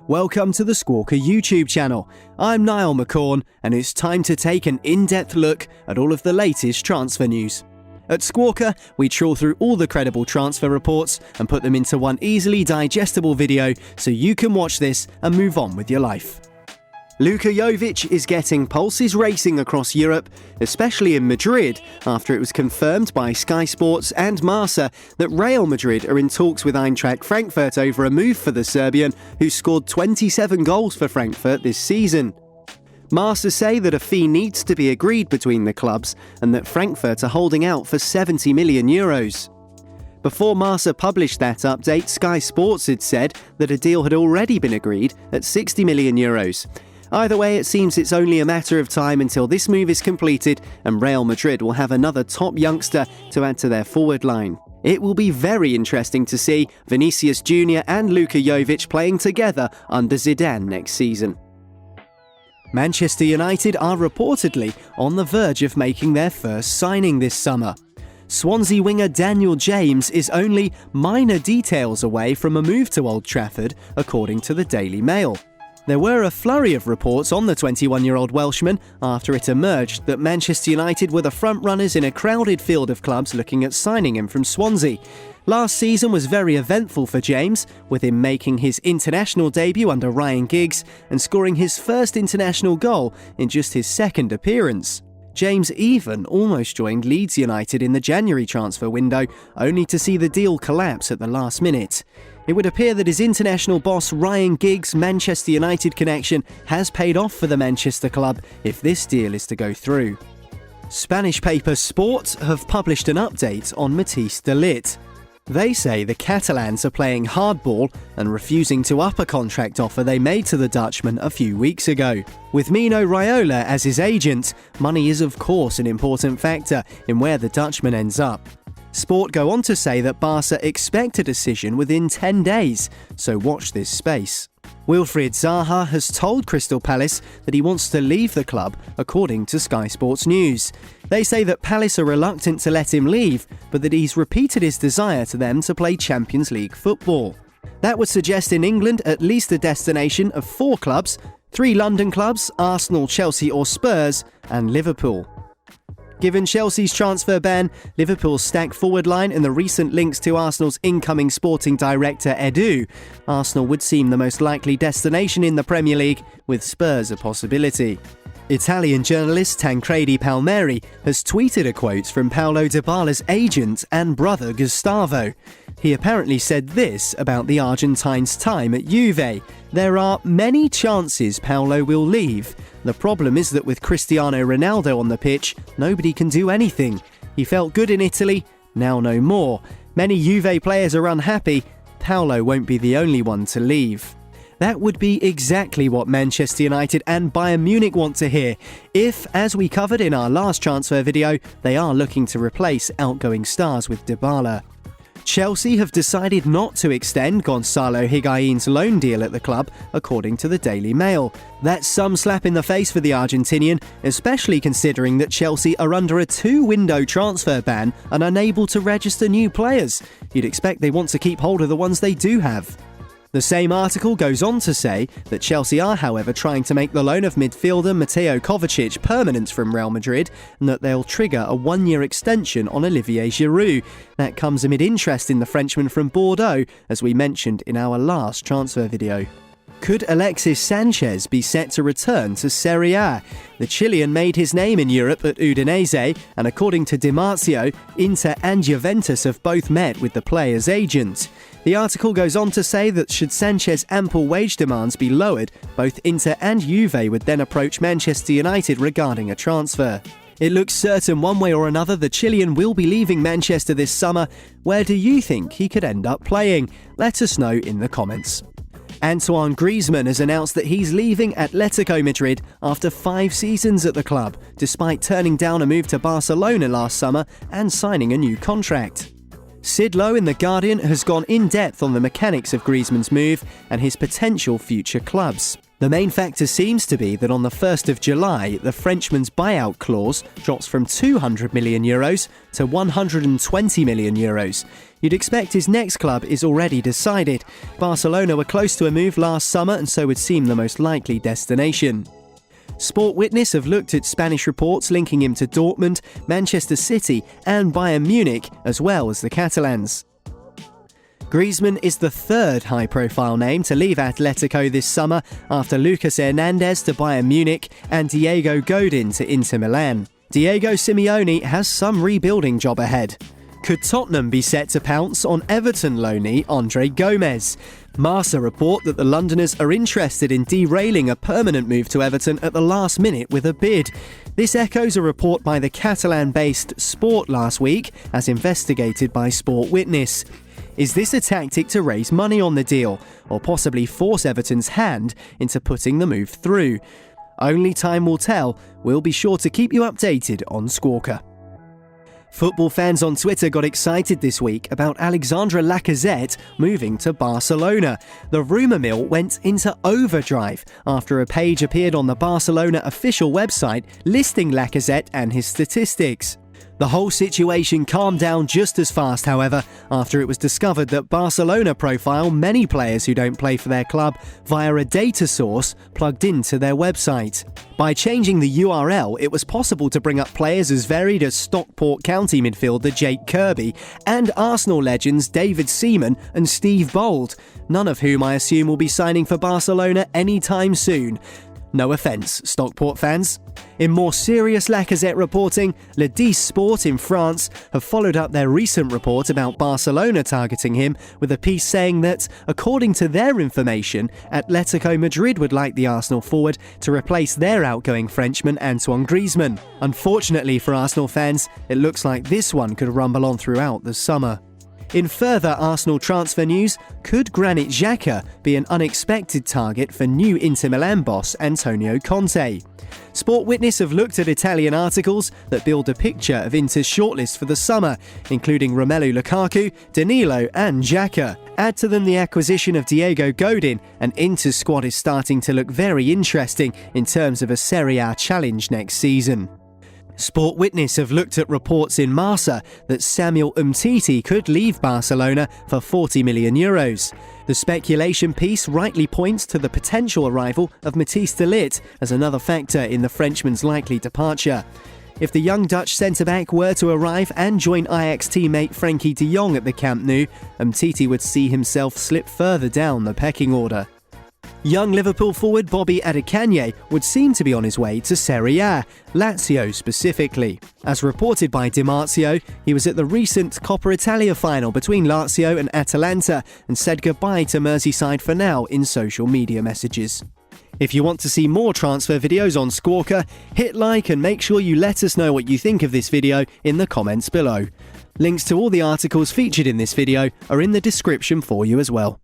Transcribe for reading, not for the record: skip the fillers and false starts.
Welcome to the Squawka YouTube channel. I'm Niall McCorn, and it's time to take an in-depth look at all of the latest transfer news. At Squawka, we trawl through all the credible transfer reports and put them into one easily digestible video so you can watch this and move on with your life. Luka Jovic is getting pulses racing across Europe, especially in Madrid, after it was confirmed by Sky Sports and Marca that Real Madrid are in talks with Eintracht Frankfurt over a move for the Serbian, who scored 27 goals for Frankfurt this season. Marca say that a fee needs to be agreed between the clubs and that Frankfurt are holding out for €70 million. Before Marca published that update, Sky Sports had said that a deal had already been agreed at €60 million. Either way, it seems it's only a matter of time until this move is completed and Real Madrid will have another top youngster to add to their forward line. It will be very interesting to see Vinicius Jr. and Luka Jovic playing together under Zidane next season. Manchester United are reportedly on the verge of making their first signing this summer. Swansea winger Daniel James is only minor details away from a move to Old Trafford, according to the Daily Mail. There were a flurry of reports on the 21-year-old Welshman after it emerged that Manchester United were the front-runners in a crowded field of clubs looking at signing him from Swansea. Last season was very eventful for James, with him making his international debut under Ryan Giggs and scoring his first international goal in just his second appearance. James even almost joined Leeds United in the January transfer window, only to see the deal collapse at the last minute. It would appear that his international boss Ryan Giggs' Manchester United connection has paid off for the Manchester club if this deal is to go through. Spanish paper Sport have published an update on Matthijs de Ligt. They say the Catalans are playing hardball and refusing to up a contract offer they made to the Dutchman a few weeks ago. With Mino Raiola as his agent, money is of course an important factor in where the Dutchman ends up. Sport go on to say that Barca expect a decision within 10 days, so watch this space. Wilfried Zaha has told Crystal Palace that he wants to leave the club, according to Sky Sports News. They say that Palace are reluctant to let him leave, but that he's repeated his desire to them to play Champions League football. That would suggest in England at least a destination of 4 clubs, 3 London clubs, Arsenal, Chelsea or Spurs, and Liverpool. Given Chelsea's transfer ban, Liverpool's stacked forward line and the recent links to Arsenal's incoming sporting director Edu, Arsenal would seem the most likely destination in the Premier League, with Spurs a possibility. Italian journalist Tancredi Palmieri has tweeted a quote from Paulo Dybala's agent and brother Gustavo. He apparently said this about the Argentine's time at Juve: "There are many chances Paulo will leave. The problem is that with Cristiano Ronaldo on the pitch, nobody can do anything. He felt good in Italy, now no more. Many Juve players are unhappy. Paulo won't be the only one to leave." That would be exactly what Manchester United and Bayern Munich want to hear, if, as we covered in our last transfer video, they are looking to replace outgoing stars with Dybala. Chelsea have decided not to extend Gonzalo Higuain's loan deal at the club, according to the Daily Mail. That's some slap in the face for the Argentinian, especially considering that Chelsea are under a 2-window transfer ban and unable to register new players. You'd expect they want to keep hold of the ones they do have. The same article goes on to say that Chelsea are, however, trying to make the loan of midfielder Mateo Kovacic permanent from Real Madrid, and that they'll trigger a 1-year extension on Olivier Giroud. That comes amid interest in the Frenchman from Bordeaux, as we mentioned in our last transfer video. Could Alexis Sanchez be set to return to Serie A? The Chilean made his name in Europe at Udinese, and according to Di Marzio, Inter and Juventus have both met with the player's agent. The article goes on to say that should Sanchez's ample wage demands be lowered, both Inter and Juve would then approach Manchester United regarding a transfer. It looks certain one way or another the Chilean will be leaving Manchester this summer. Where do you think he could end up playing? Let us know in the comments. Antoine Griezmann has announced that he's leaving Atletico Madrid after 5 seasons at the club, despite turning down a move to Barcelona last summer and signing a new contract. Sid Lowe in The Guardian has gone in depth on the mechanics of Griezmann's move and his potential future clubs. The main factor seems to be that on the 1st of July, the Frenchman's buyout clause drops from €200 million to €120 million. You'd expect his next club is already decided. Barcelona were close to a move last summer and so would seem the most likely destination. Sport Witness have looked at Spanish reports linking him to Dortmund, Manchester City and Bayern Munich, as well as the Catalans. Griezmann is the third high-profile name to leave Atletico this summer after Lucas Hernandez to Bayern Munich and Diego Godin to Inter Milan. Diego Simeone has some rebuilding job ahead. Could Tottenham be set to pounce on Everton loanee Andre Gomes? Marca report that the Londoners are interested in derailing a permanent move to Everton at the last minute with a bid. This echoes a report by the Catalan-based Sport last week, as investigated by Sport Witness. Is this a tactic to raise money on the deal, or possibly force Everton's hand into putting the move through? Only time will tell. We'll be sure to keep you updated on Squawka. Football fans on Twitter got excited this week about Alexandre Lacazette moving to Barcelona. The rumour mill went into overdrive after a page appeared on the Barcelona official website listing Lacazette and his statistics. The whole situation calmed down just as fast, however, after it was discovered that Barcelona profile many players who don't play for their club via a data source plugged into their website. By changing the URL, it was possible to bring up players as varied as Stockport County midfielder Jake Kirby and Arsenal legends David Seaman and Steve Bold, none of whom I assume will be signing for Barcelona anytime soon. No offence, Stockport fans. In more serious Lacazette reporting, Le 10 Sport in France have followed up their recent report about Barcelona targeting him with a piece saying that, according to their information, Atletico Madrid would like the Arsenal forward to replace their outgoing Frenchman Antoine Griezmann. Unfortunately for Arsenal fans, it looks like this one could rumble on throughout the summer. In further Arsenal transfer news, could Granit Xhaka be an unexpected target for new Inter Milan boss Antonio Conte? Sport Witness have looked at Italian articles that build a picture of Inter's shortlist for the summer, including Romelu Lukaku, Danilo and Xhaka. Add to them the acquisition of Diego Godin, and Inter's squad is starting to look very interesting in terms of a Serie A challenge next season. Sport Witness have looked at reports in Marca that Samuel Umtiti could leave Barcelona for €40 million. The speculation piece rightly points to the potential arrival of Matthijs de Ligt as another factor in the Frenchman's likely departure. If the young Dutch centre-back were to arrive and join Ajax teammate Frenkie de Jong at the Camp Nou, Umtiti would see himself slip further down the pecking order. Young Liverpool forward Bobby Adekanye would seem to be on his way to Serie A, Lazio specifically. As reported by Di Marzio, he was at the recent Coppa Italia final between Lazio and Atalanta and said goodbye to Merseyside for now in social media messages. If you want to see more transfer videos on Squawka, hit like and make sure you let us know what you think of this video in the comments below. Links to all the articles featured in this video are in the description for you as well.